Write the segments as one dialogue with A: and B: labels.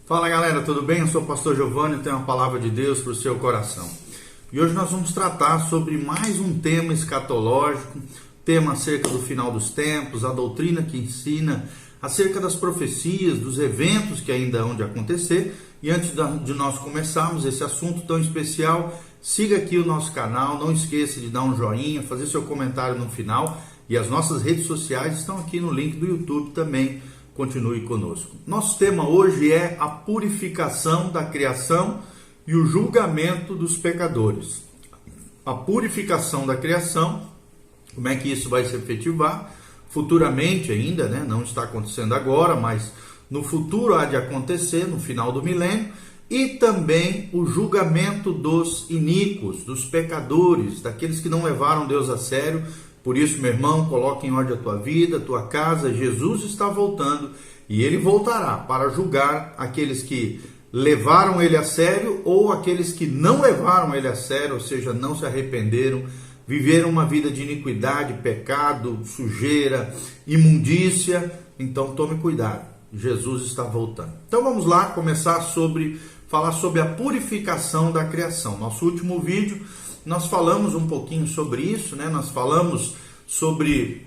A: Fala galera, tudo bem? Eu sou o pastor Giovanni e tenho uma palavra de Deus para o seu coração. E hoje nós vamos tratar sobre mais um tema escatológico, tema acerca do final dos tempos, a doutrina que ensina acerca das profecias, dos eventos que ainda hão de acontecer. E antes de nós começarmos esse assunto tão especial, siga aqui o nosso canal, não esqueça de dar um joinha, fazer seu comentário no final. E as nossas redes sociais estão aqui no link do YouTube também. Continue conosco. Nosso tema hoje é a purificação da criação e o julgamento dos pecadores. A purificação da criação, como é que isso vai se efetivar? Futuramente ainda, não está acontecendo agora, mas no futuro há de acontecer, no final do milênio. E também o julgamento dos iníquos, dos pecadores, daqueles que não levaram Deus a sério. Por isso, meu irmão, coloque em ordem a tua vida, a tua casa. Jesus está voltando e ele voltará para julgar aqueles que levaram ele a sério ou aqueles que não levaram ele a sério, ou seja, não se arrependeram, viveram uma vida de iniquidade, pecado, sujeira, imundícia. Então tome cuidado, Jesus está voltando. Então vamos lá falar sobre a purificação da criação. Nosso último vídeo nós falamos um pouquinho sobre isso, nós falamos sobre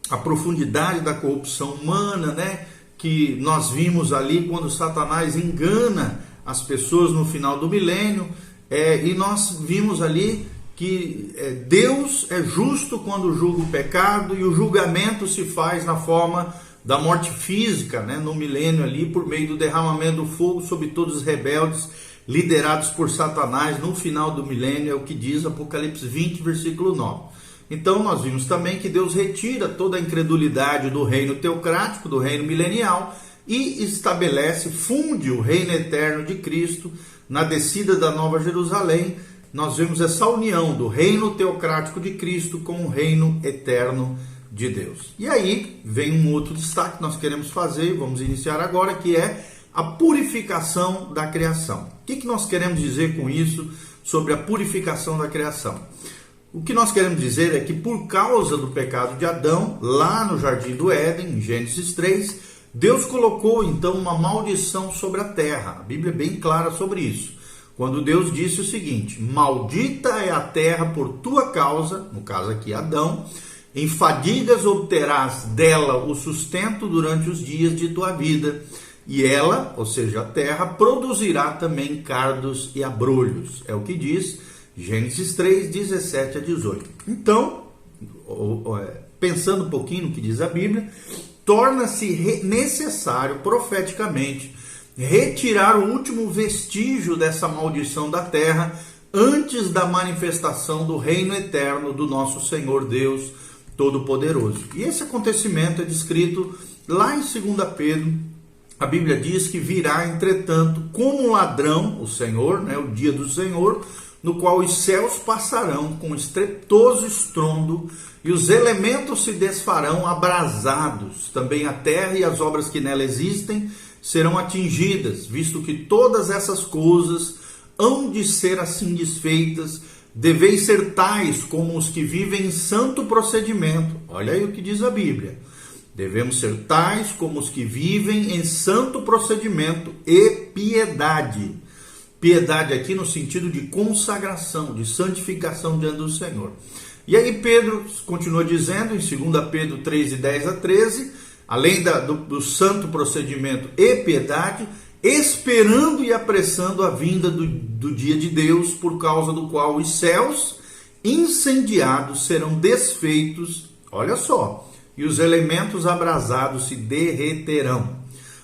A: a profundidade da corrupção humana, que nós vimos ali quando Satanás engana as pessoas no final do milênio, e nós vimos ali que Deus é justo quando julga o pecado e o julgamento se faz na forma da morte física, no milênio ali, por meio do derramamento do fogo sobre todos os rebeldes, liderados por Satanás no final do milênio, é o que diz Apocalipse 20, versículo 9. Então nós vimos também que Deus retira toda a incredulidade do reino teocrático, do reino milenial, e funde o reino eterno de Cristo na descida da Nova Jerusalém. Nós vemos essa união do reino teocrático de Cristo com o reino eterno de Deus. E aí vem um outro destaque que nós queremos fazer, vamos iniciar agora, que é a purificação da criação. O que nós queremos dizer com isso sobre a purificação da criação? O que nós queremos dizer é que por causa do pecado de Adão, lá no Jardim do Éden, em Gênesis 3, Deus colocou então uma maldição sobre a terra. A Bíblia é bem clara sobre isso. Quando Deus disse o seguinte: maldita é a terra por tua causa, no caso aqui Adão, em fadigas obterás dela o sustento durante os dias de tua vida. E ela, ou seja, a terra, produzirá também cardos e abrolhos. É o que diz Gênesis 3, 17 a 18. Então, pensando um pouquinho no que diz a Bíblia, torna-se necessário, profeticamente, retirar o último vestígio dessa maldição da terra antes da manifestação do reino eterno do nosso Senhor Deus Todo-Poderoso. E esse acontecimento é descrito lá em 2 Pedro. A Bíblia diz que virá, entretanto, como um ladrão, o Senhor, o dia do Senhor, no qual os céus passarão com estrepitoso estrondo e os elementos se desfarão abrasados. Também a terra e as obras que nela existem serão atingidas, visto que todas essas coisas hão de ser assim desfeitas. Deveis ser tais como os que vivem em santo procedimento. Olha aí o que diz a Bíblia. Devemos ser tais como os que vivem em santo procedimento e piedade. Piedade aqui no sentido de consagração, de santificação diante do Senhor. E aí Pedro continua dizendo em 2 Pedro 3, de 10 a 13, além do santo procedimento e piedade, esperando e apressando a vinda do dia de Deus, por causa do qual os céus incendiados serão desfeitos, olha só, e os elementos abrasados se derreterão.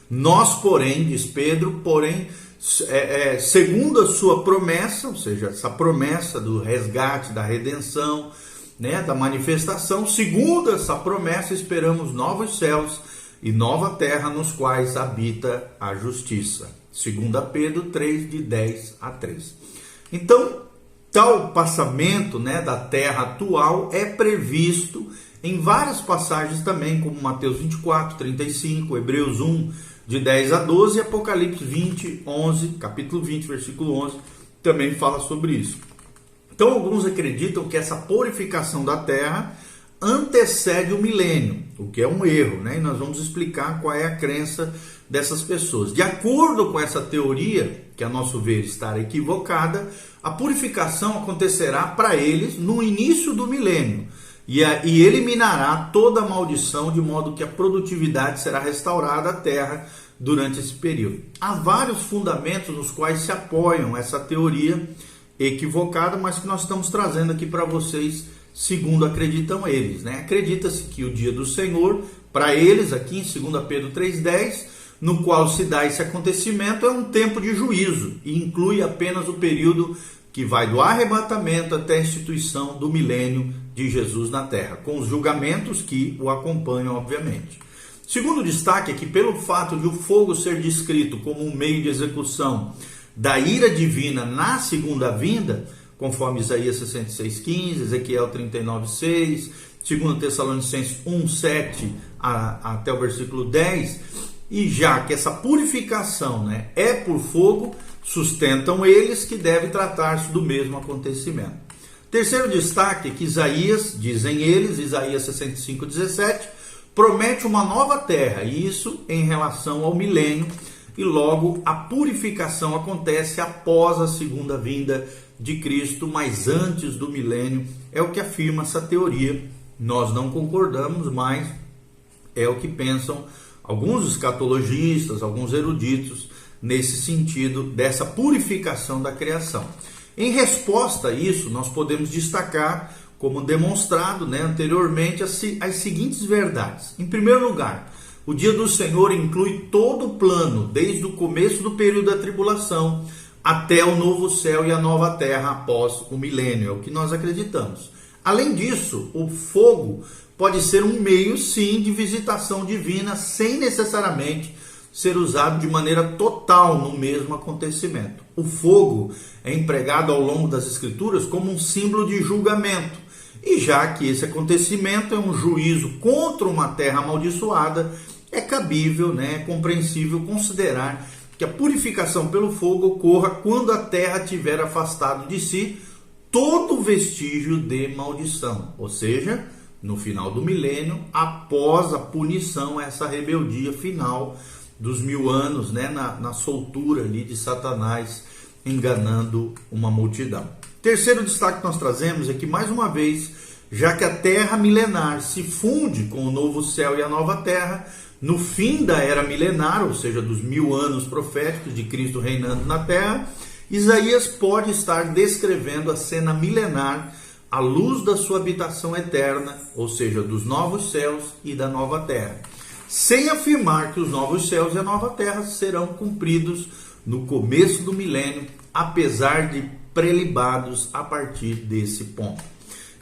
A: Nós, porém, diz Pedro, segundo a sua promessa, ou seja, essa promessa do resgate, da redenção, da manifestação, segundo essa promessa, esperamos novos céus e nova terra nos quais habita a justiça. 2 Pedro 3, de 10 a 13. Então, tal passamento da terra atual é previsto em várias passagens também, como Mateus 24, 35, Hebreus 1, de 10 a 12, e Apocalipse 20, 11, capítulo 20, versículo 11, também fala sobre isso. Então, alguns acreditam que essa purificação da terra antecede o milênio, o que é um erro, né? E nós vamos explicar qual é a crença dessas pessoas. De acordo com essa teoria, que a nosso ver está equivocada, a purificação acontecerá para eles no início do milênio e eliminará toda a maldição, de modo que a produtividade será restaurada à terra durante esse período. Há vários fundamentos nos quais se apoiam essa teoria equivocada, mas que nós estamos trazendo aqui para vocês, segundo acreditam eles, né? Acredita-se que o dia do Senhor, para eles, aqui em 2 Pedro 3,10, no qual se dá esse acontecimento, é um tempo de juízo e inclui apenas o período que vai do arrebatamento até a instituição do milênio de Jesus na terra, com os julgamentos que o acompanham, obviamente. Segundo destaque é que, pelo fato de o fogo ser descrito como um meio de execução da ira divina na segunda vinda, conforme Isaías 66,15, Ezequiel 39,6, 2 Tessalonicenses 1,7 até o versículo 10, e já que essa purificação, né, é por fogo, sustentam eles que deve tratar-se do mesmo acontecimento. Terceiro destaque é que Isaías, dizem eles, Isaías 65,17, promete uma nova terra, e isso em relação ao milênio, e logo a purificação acontece após a segunda vinda de Cristo, mas antes do milênio, é o que afirma essa teoria. Nós não concordamos, mas é o que pensam alguns escatologistas, alguns eruditos, nesse sentido dessa purificação da criação. Em resposta a isso, nós podemos destacar, como demonstrado, né, anteriormente, as seguintes verdades. Em primeiro lugar, o dia do Senhor inclui todo o plano, desde o começo do período da tribulação até o novo céu e a nova terra após o milênio, é o que nós acreditamos. Além disso, o fogo pode ser um meio, sim, de visitação divina, sem necessariamente ser usado de maneira total no mesmo acontecimento. O fogo é empregado ao longo das Escrituras como um símbolo de julgamento, e já que esse acontecimento é um juízo contra uma terra amaldiçoada, é cabível, né, é compreensível considerar que a purificação pelo fogo ocorra quando a terra tiver afastado de si todo vestígio de maldição, ou seja, no final do milênio, após a punição, essa rebeldia final dos 1000 anos, né, na soltura ali de Satanás, enganando uma multidão. Terceiro destaque que nós trazemos é que, mais uma vez, já que a terra milenar se funde com o novo céu e a nova terra, no fim da era milenar, ou seja, dos 1000 anos proféticos de Cristo reinando na terra, Isaías pode estar descrevendo a cena milenar à luz da sua habitação eterna, ou seja, dos novos céus e da nova terra, sem afirmar que os novos céus e a nova terra serão cumpridos no começo do milênio, apesar de prelibados a partir desse ponto.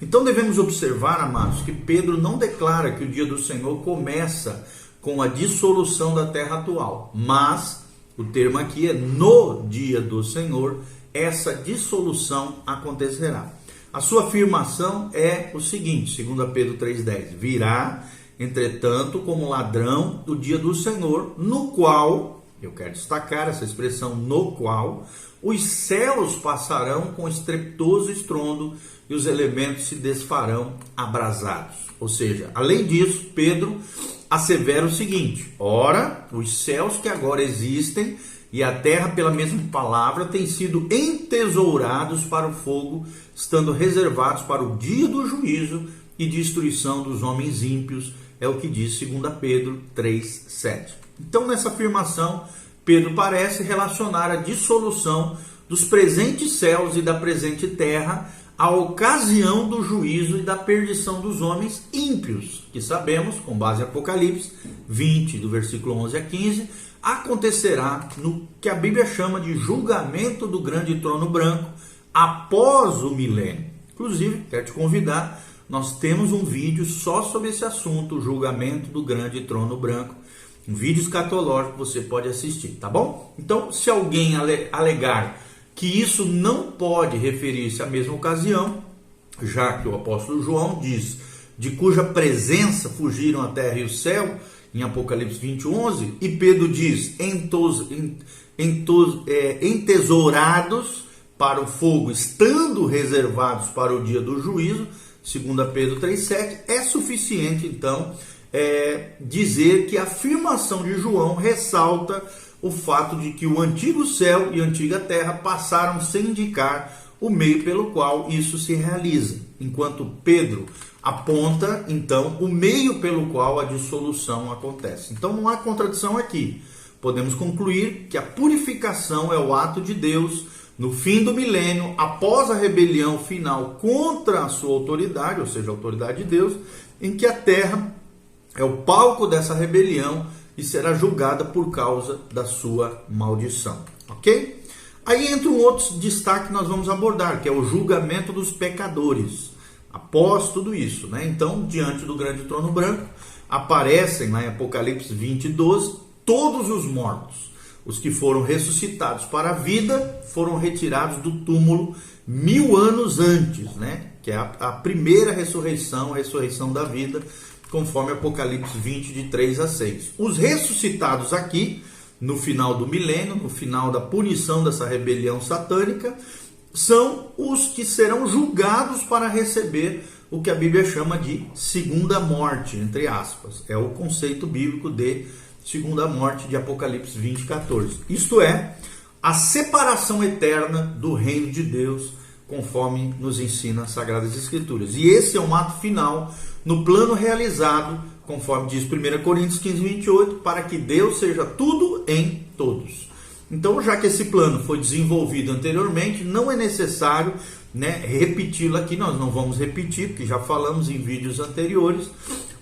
A: Então devemos observar, amados, que Pedro não declara que o dia do Senhor começa com a dissolução da terra atual, mas o termo aqui é no dia do Senhor, essa dissolução acontecerá. A sua afirmação é o seguinte, 2 Pedro 3,10, virá, entretanto, como ladrão do dia do Senhor, no qual, eu quero destacar essa expressão, no qual, os céus passarão com estrepitoso estrondo e os elementos se desfarão abrasados. Ou seja, além disso, Pedro assevera o seguinte, ora, os céus que agora existem e a terra, pela mesma palavra, têm sido entesourados para o fogo, estando reservados para o dia do juízo e destruição dos homens ímpios, é o que diz 2 Pedro 3,7. Então, nessa afirmação, Pedro parece relacionar a dissolução dos presentes céus e da presente terra à ocasião do juízo e da perdição dos homens ímpios, que sabemos, com base em Apocalipse 20, do versículo 11 a 15, acontecerá no que a Bíblia chama de julgamento do grande trono branco após o milênio. Inclusive, quero te convidar, nós temos um vídeo só sobre esse assunto, o julgamento do grande trono branco, um vídeo escatológico que você pode assistir, tá bom? Então, se alguém alegar que isso não pode referir-se à mesma ocasião, já que o apóstolo João diz, de cuja presença fugiram a terra e o céu, em Apocalipse 20:11, e Pedro diz, entesourados para o fogo, estando reservados para o dia do juízo, 2 Pedro 3,7, é suficiente então dizer que a afirmação de João ressalta o fato de que o antigo céu e a antiga terra passaram sem indicar o meio pelo qual isso se realiza, enquanto Pedro aponta então o meio pelo qual a dissolução acontece. Então não há contradição aqui. Podemos concluir que a purificação é o ato de Deus no fim do milênio, após a rebelião final contra a sua autoridade, ou seja, a autoridade de Deus, em que a terra é o palco dessa rebelião e será julgada por causa da sua maldição, ok? Aí entra um outro destaque que nós vamos abordar, que é o julgamento dos pecadores. Após tudo isso, né? Então, diante do grande trono branco, aparecem lá em Apocalipse 20:12, todos os mortos, os que foram ressuscitados para a vida, foram retirados do túmulo 1000 anos antes, né? Que é a primeira ressurreição, a ressurreição da vida, conforme Apocalipse 20, de 3-6. Os ressuscitados aqui, no final do milênio, no final da punição dessa rebelião satânica, são os que serão julgados para receber o que a Bíblia chama de segunda morte, entre aspas. É o conceito bíblico de segunda morte de Apocalipse 20:14. Isto é, a separação eterna do reino de Deus, conforme nos ensina as Sagradas Escrituras. E esse é um ato final no plano realizado, conforme diz 1 Coríntios 15:28, para que Deus seja tudo em todos. Então, já que esse plano foi desenvolvido anteriormente, não é necessário, né, repeti-lo aqui. Nós não vamos repetir, porque já falamos em vídeos anteriores.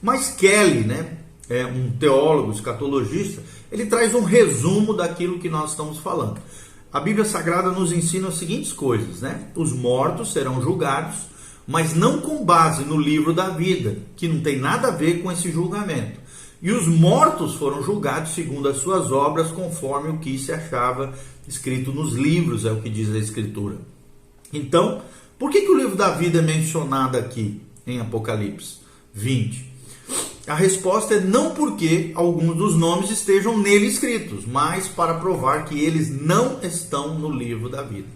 A: Mas Kelly, né, um teólogo, escatologista, ele traz um resumo daquilo que nós estamos falando. A Bíblia Sagrada nos ensina as seguintes coisas, né? Os mortos serão julgados, mas não com base no livro da vida, que não tem nada a ver com esse julgamento. E os mortos foram julgados segundo as suas obras, conforme o que se achava escrito nos livros, é o que diz a Escritura. Então, por que o livro da vida é mencionado aqui em Apocalipse 20? A resposta é não porque alguns dos nomes estejam nele escritos, mas para provar que eles não estão no livro da vida.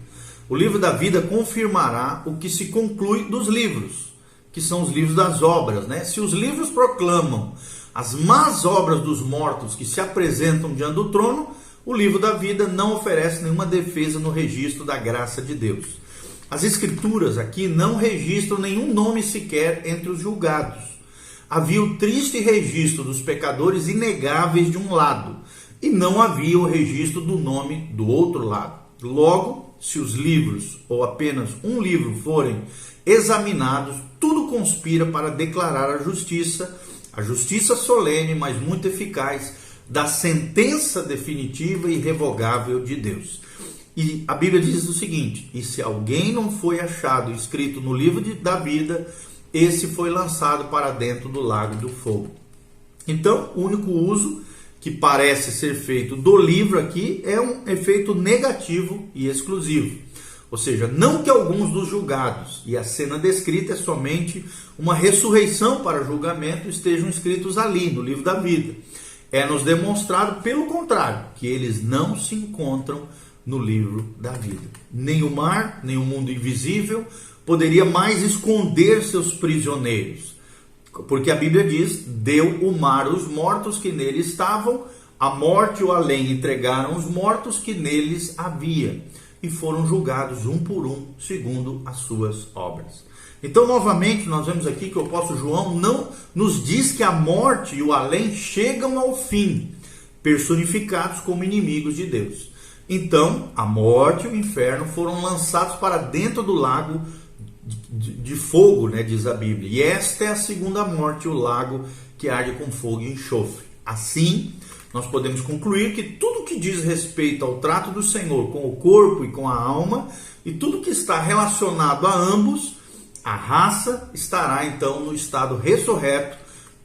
A: O livro da vida confirmará o que se conclui dos livros, que são os livros das obras, né? Se os livros proclamam as más obras dos mortos que se apresentam diante do trono, o livro da vida não oferece nenhuma defesa no registro da graça de Deus. As Escrituras aqui não registram nenhum nome sequer entre os julgados. Havia o triste registro dos pecadores inegáveis de um lado, e não havia o registro do nome do outro lado. Logo, se os livros, ou apenas um livro, forem examinados, tudo conspira para declarar a justiça solene, mas muito eficaz, da sentença definitiva e irrevogável de Deus. E a Bíblia diz o seguinte: e se alguém não foi achado escrito no livro da vida, esse foi lançado para dentro do lago do fogo. Então, o único uso que parece ser feito do livro aqui é um efeito negativo e exclusivo. Ou seja, não que alguns dos julgados, e a cena descrita é somente uma ressurreição para julgamento, estejam escritos ali no livro da vida. É nos demonstrado, pelo contrário, que eles não se encontram no livro da vida. Nem o mar, nem o mundo invisível poderia mais esconder seus prisioneiros. Porque a Bíblia diz: deu o mar os mortos que nele estavam, a morte e o além entregaram os mortos que neles havia, e foram julgados um por um, segundo as suas obras. Então, novamente, nós vemos aqui que o apóstolo João não nos diz que a morte e o além chegam ao fim, personificados como inimigos de Deus. Então, a morte e o inferno foram lançados para dentro do lago de fogo, né, diz a Bíblia. E esta é a segunda morte, o lago que arde com fogo e enxofre. Assim, nós podemos concluir que tudo que diz respeito ao trato do Senhor com o corpo e com a alma, e tudo que está relacionado a ambos, a raça estará então no estado ressurreto,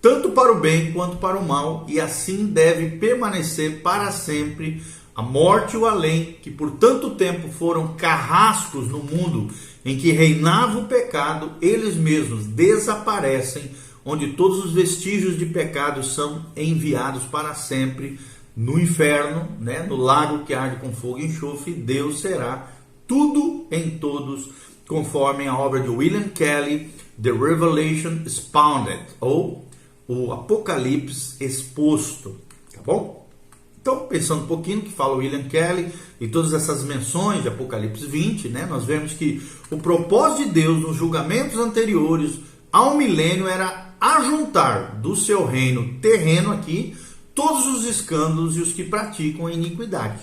A: tanto para o bem quanto para o mal, e assim deve permanecer para sempre. A morte e o além, que por tanto tempo foram carrascos no mundo em que reinava o pecado, eles mesmos desaparecem, onde todos os vestígios de pecado são enviados para sempre no inferno, né, no lago que arde com fogo e enxofre. Deus será tudo em todos, conforme a obra de William Kelly, The Revelation Expounded, ou o Apocalipse exposto, tá bom? Então, pensando um pouquinho que fala William Kelly e todas essas menções de Apocalipse 20, né, nós vemos que o propósito de Deus nos julgamentos anteriores ao milênio era ajuntar do seu reino terreno aqui todos os escândalos e os que praticam a iniquidade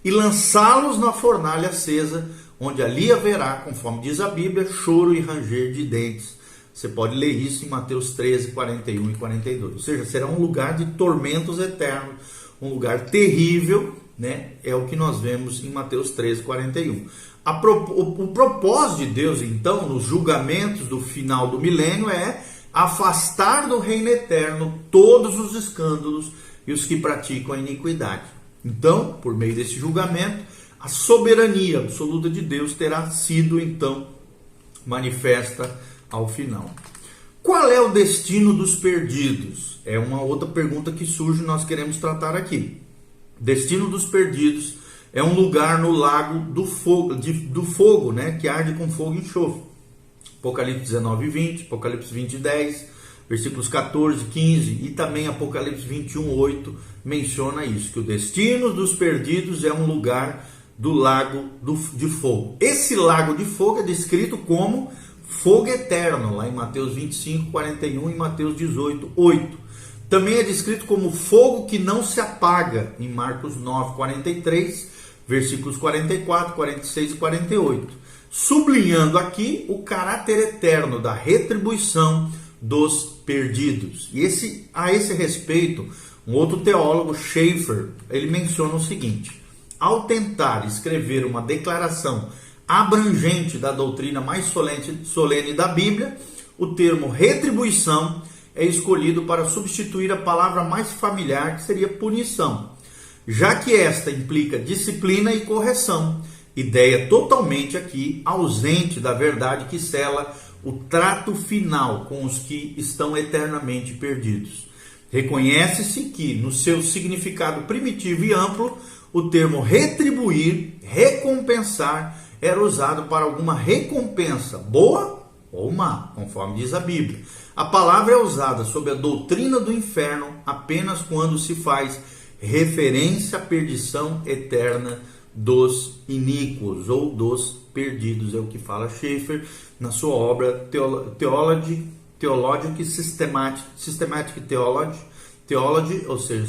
A: e lançá-los na fornalha acesa, onde ali haverá, conforme diz a Bíblia, choro e ranger de dentes. Você pode ler isso em Mateus 13, 41 e 42. Ou seja, será um lugar de tormentos eternos, um lugar terrível, né? É o que nós vemos em Mateus 13, 41. O propósito de Deus, então, nos julgamentos do final do milênio é afastar do reino eterno todos os escândalos e os que praticam a iniquidade. Então, por meio desse julgamento, a soberania absoluta de Deus terá sido, então, manifesta ao final. Qual é o destino dos perdidos? É uma outra pergunta que surge e nós queremos tratar aqui. Destino dos perdidos é um lugar no lago do fogo, né, que arde com fogo e enxofre. Apocalipse 19 e 20, Apocalipse 20 e 10, versículos 14, 15 e também Apocalipse 21, 8 menciona isso, que o destino dos perdidos é um lugar do lago de fogo. Esse lago de fogo é descrito como fogo eterno, lá em Mateus 25, 41 e Mateus 18, 8. Também é descrito como fogo que não se apaga, em Marcos 9, 43, versículos 44, 46 e 48. Sublinhando aqui o caráter eterno da retribuição dos perdidos. E a esse respeito, um outro teólogo, Schaeffer, ele menciona o seguinte: ao tentar escrever uma declaração abrangente da doutrina mais solene da Bíblia, o termo retribuição é escolhido para substituir a palavra mais familiar, que seria punição, já que esta implica disciplina e correção, ideia totalmente aqui ausente da verdade que sela o trato final com os que estão eternamente perdidos. Reconhece-se que, no seu significado primitivo e amplo, o termo retribuir, recompensar, era usado para alguma recompensa, boa ou má, conforme diz a Bíblia. A palavra é usada sob a doutrina do inferno apenas quando se faz referência à perdição eterna dos iníquos ou dos perdidos, é o que fala Schaeffer na sua obra Theologic Systematic Theology, ou seja,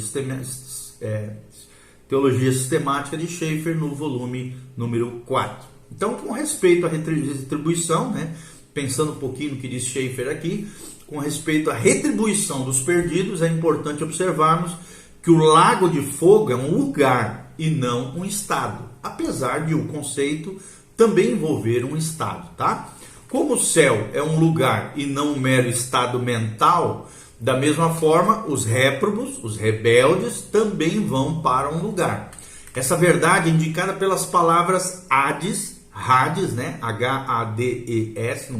A: Teologia Sistemática de Schaeffer, no volume número 4. Então, com respeito à retribuição, né, pensando um pouquinho no que diz Schaeffer aqui, com respeito à retribuição dos perdidos, é importante observarmos que o lago de fogo é um lugar e não um estado, apesar de o conceito também envolver um estado, tá? Como o céu é um lugar e não um mero estado mental, da mesma forma, os réprobos, os rebeldes, também vão para um lugar. Essa verdade é indicada pelas palavras Hades, né? H-A-D-E-S,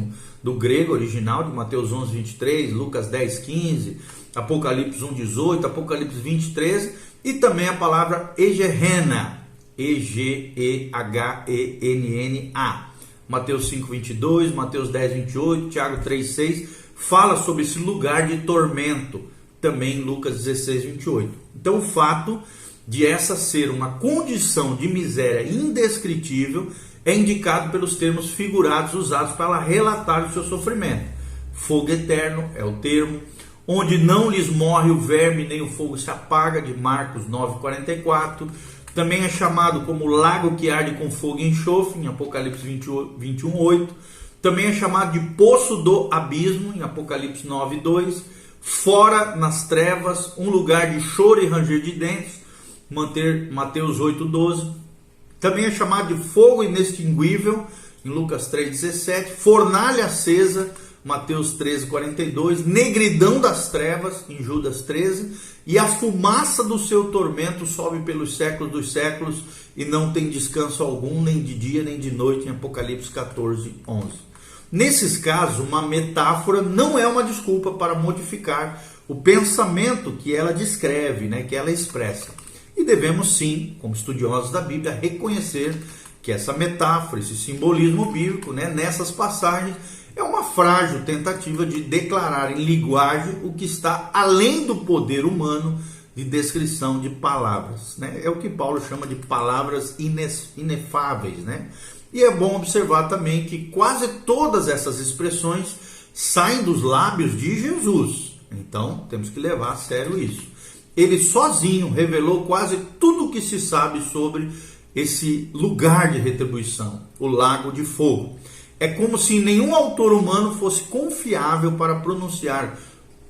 A: do grego original, de Mateus 11, 23, Lucas 10, 15, Apocalipse 1, 18, Apocalipse 20, 13, e também a palavra Egehenna, E-G-E-H-E-N-N-A, Mateus 5, 22, Mateus 10, 28, Tiago 3, 6, fala sobre esse lugar de tormento, também em Lucas 16, 28. Então, o fato de essa ser uma condição de miséria indescritível é indicado pelos termos figurados usados para relatar o seu sofrimento. Fogo eterno é o termo, onde não lhes morre o verme nem o fogo se apaga, de Marcos 9, 44. Também é chamado como lago que arde com fogo e enxofre, em Apocalipse 21, 8. Também é chamado de poço do abismo, em Apocalipse 9, 2. Fora nas trevas, um lugar de choro e ranger de dentes, Mateus 8, 12. Também é chamado de fogo inextinguível, em Lucas 3, 17. Fornalha acesa, Mateus 13, 42. Negridão das trevas, em Judas 13. E a fumaça do seu tormento sobe pelos séculos dos séculos e não tem descanso algum, nem de dia nem de noite, em Apocalipse 14, 11. Nesses casos, uma metáfora não é uma desculpa para modificar o pensamento que ela descreve, né, que ela expressa. E devemos sim, como estudiosos da Bíblia, reconhecer que essa metáfora, esse simbolismo bíblico, né, nessas passagens, é uma frágil tentativa de declarar em linguagem o que está além do poder humano de descrição de palavras, né? É o que Paulo chama de palavras inefáveis, né? E é bom observar também que quase todas essas expressões saem dos lábios de Jesus. Então, temos que levar a sério isso. Ele sozinho revelou quase tudo o que se sabe sobre esse lugar de retribuição, o lago de fogo. É como se nenhum autor humano fosse confiável para pronunciar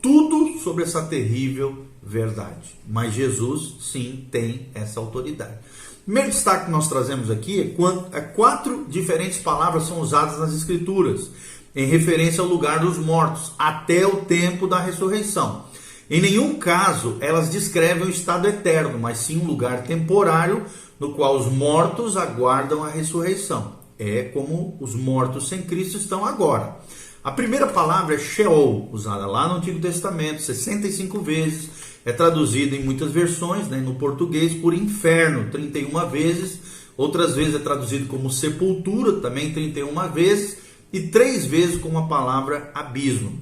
A: tudo sobre essa terrível verdade. Mas Jesus, sim, tem essa autoridade. O primeiro destaque que nós trazemos aqui é 4 diferentes palavras são usadas nas Escrituras, em referência ao lugar dos mortos, até o tempo da ressurreição. Em nenhum caso elas descrevem o estado eterno, mas sim um lugar temporário no qual os mortos aguardam a ressurreição. É como os mortos sem Cristo estão agora. A primeira palavra é Sheol, usada lá no Antigo Testamento 65 vezes, é traduzida em muitas versões, né, no português por inferno 31 vezes, outras vezes é traduzido como sepultura, também 31 vezes, e 3 vezes com a palavra abismo.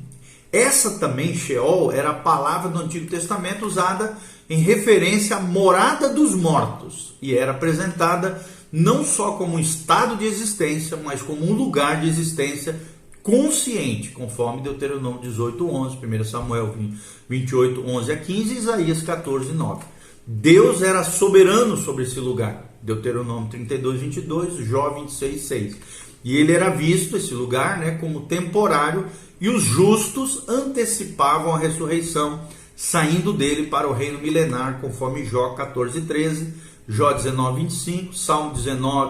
A: Essa também, Sheol, era a palavra do Antigo Testamento usada em referência à morada dos mortos, e era apresentada não só como um estado de existência, mas como um lugar de existência consciente, conforme Deuteronômio 18:11, 1 Samuel 28:11-15 e Isaías 14:9. Deus era soberano sobre esse lugar, Deuteronômio 32:22, Jó 26:6. E ele era visto, esse lugar, né, como temporário, e os justos antecipavam a ressurreição, saindo dele para o reino milenar, conforme Jó 14:13, Jó 19:25, Salmo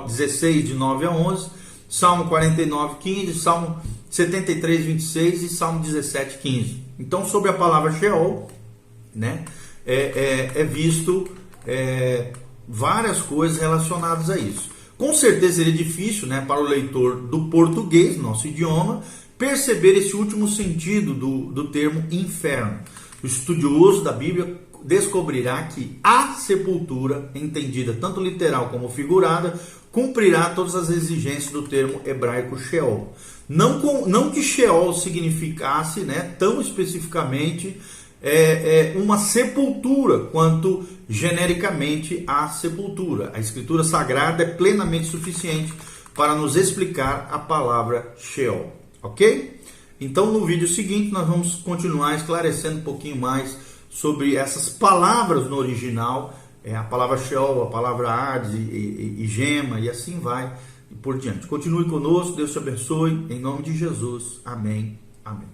A: 16, de 9 a 11, Salmo 49:15, Salmo 73:26 e Salmo 17:15. Então, sobre a palavra Sheol, né, é visto várias coisas relacionadas a isso. Com certeza seria difícil, né, para o leitor do português, nosso idioma, perceber esse último sentido do termo inferno. O estudioso da Bíblia descobrirá que a sepultura, entendida tanto literal como figurada, cumprirá todas as exigências do termo hebraico Sheol. Não que Sheol significasse, né, tão especificamente uma sepultura, quanto genericamente a sepultura. A Escritura Sagrada é plenamente suficiente para nos explicar a palavra Sheol, ok? Então, no vídeo seguinte, nós vamos continuar esclarecendo um pouquinho mais sobre essas palavras no original, a palavra Sheol, a palavra Hades e Gema, e assim vai, e por diante. Continue conosco, Deus te abençoe, em nome de Jesus. Amém. Amém.